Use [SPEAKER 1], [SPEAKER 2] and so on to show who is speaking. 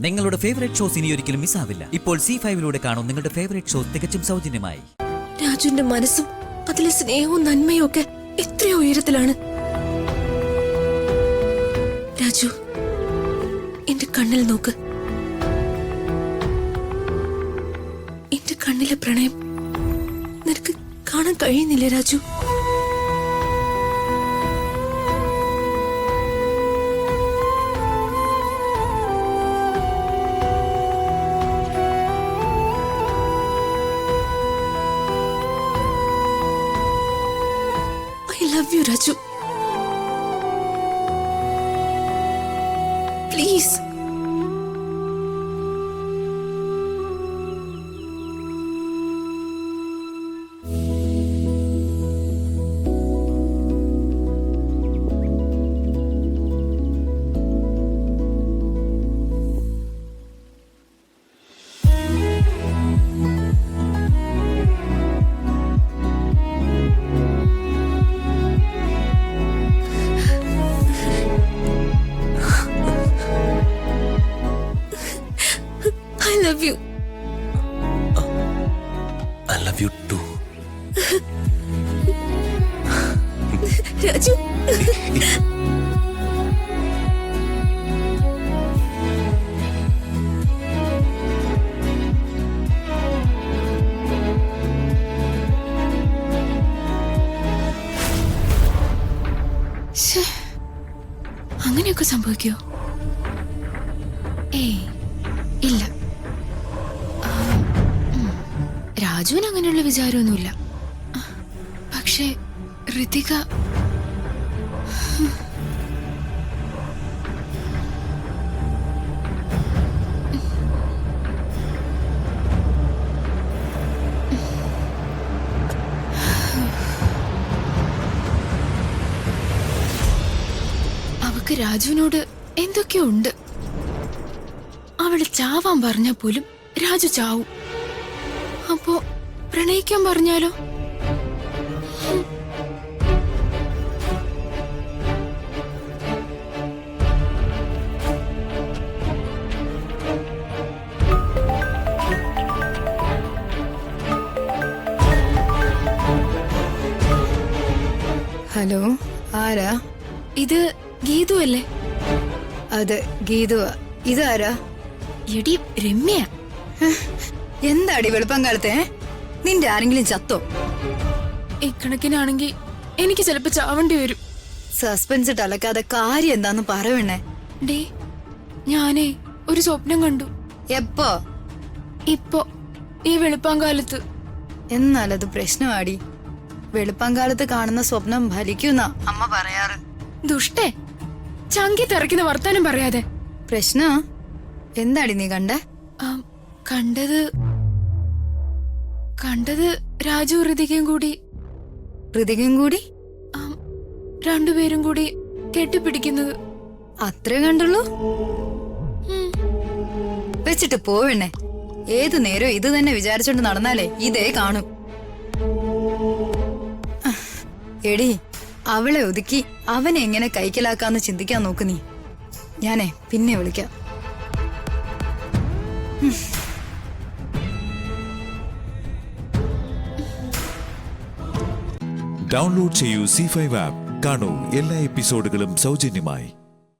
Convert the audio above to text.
[SPEAKER 1] നിങ്ങളുടെ favourite shows ഇനി ഒരിക്കലും മിസ്സാവില്ല. ഇപ്പോൾ C5 കാണും നിങ്ങളുടെ ഫേവറേറ്റ് ഷോസ് തികച്ചും സൗജന്യമായി.
[SPEAKER 2] രാജുവിന്റെ മനസ്സും അതിലെ സ്നേഹവും നന്മയും ഒക്കെ എത്രയോ ഉയരത്തിലാണ്. രാജു, എന്റെ കണ്ണിൽ നോക്ക്. എന്റെ കണ്ണിലെ പ്രണയം നിനക്ക് കാണാൻ കഴിയുന്നില്ല Raju. I love you, Raju. Please. I love you.
[SPEAKER 3] I love you too.
[SPEAKER 2] Raju. അങ്ങനെയൊക്കെ സംഭവിക്കോ? ഏയ് ഇല്ല. രാജുവിന് അങ്ങനെയുള്ള വിചാരമൊന്നുമില്ല. പക്ഷേ ഋതിക അവക്ക് രാജുവിനോട് എന്തൊക്കെയോ ഉണ്ട്. അവള് ചാവാൻ പറഞ്ഞാൽ പോലും രാജു ചാവും. അപ്പോ പ്രണയിക്കാൻ പറഞ്ഞാലോ?
[SPEAKER 4] ഹലോ, ആരാ?
[SPEAKER 2] ഇത് ഗീതു അല്ലേ?
[SPEAKER 4] അതെ, ഗീതുവാ. ഇതാരാ?
[SPEAKER 2] എടി രമ്യ.
[SPEAKER 4] എന്താടി വെളുപ്പം കാലത്തെ? നിന്റെ ആരെങ്കിലും ചത്തോ?
[SPEAKER 2] ഇക്കണക്കിനാണെങ്കി എനിക്ക് ചിലപ്പോ ചാവേണ്ടി വരും.
[SPEAKER 4] സസ്പെൻസ് ടലക്കാതെ കാര്യം എന്താന്ന് പറയണേ.
[SPEAKER 2] ഡേ, ഞാനേ ഒരു സ്വപ്നം കണ്ടു.
[SPEAKER 4] എപ്പോ?
[SPEAKER 2] ഇപ്പോ ഈ വെളുപ്പാങ്കാലത്ത്.
[SPEAKER 4] എന്നാലത് പ്രശ്നമാടി. വെളുപ്പാങ്കാലത്ത് കാണുന്ന സ്വപ്നം ഫലിക്കുന്ന അമ്മ പറയാറ്.
[SPEAKER 2] ദുഷ്ടേ, ചങ്കി തെറിക്കുന്ന വർത്താനം പറയാതെ.
[SPEAKER 4] പ്രശ്ന എന്താടി നീ കണ്ടേ?
[SPEAKER 2] കണ്ടത് രാജു ഋതികയും കൂടി.
[SPEAKER 4] ഋതികയും കൂടി?
[SPEAKER 2] രണ്ടുപേരും കൂടി കെട്ടിപ്പിടിക്കുന്നത്.
[SPEAKER 4] അത്രേ കണ്ടുള്ളൂ? വെച്ചിട്ട് പോവണ്ണേ. ഏതു നേരം ഇത് തന്നെ വിചാരിച്ചോണ്ട് നടന്നാലേ ഇതേ കാണും. എടി, അവളെ ഒതുക്കി അവനെ എങ്ങനെ കൈക്കലാക്കാന്ന് ചിന്തിക്കാൻ നോക്ക് നീ. ഞാനേ പിന്നെ വിളിക്കാം.
[SPEAKER 5] ഡൗൺലോഡ് ചെയ്യൂ C5 ആപ്പ്. കാണൂ എല്ലാ എപ്പിസോഡുകളും സൗജന്യമായി.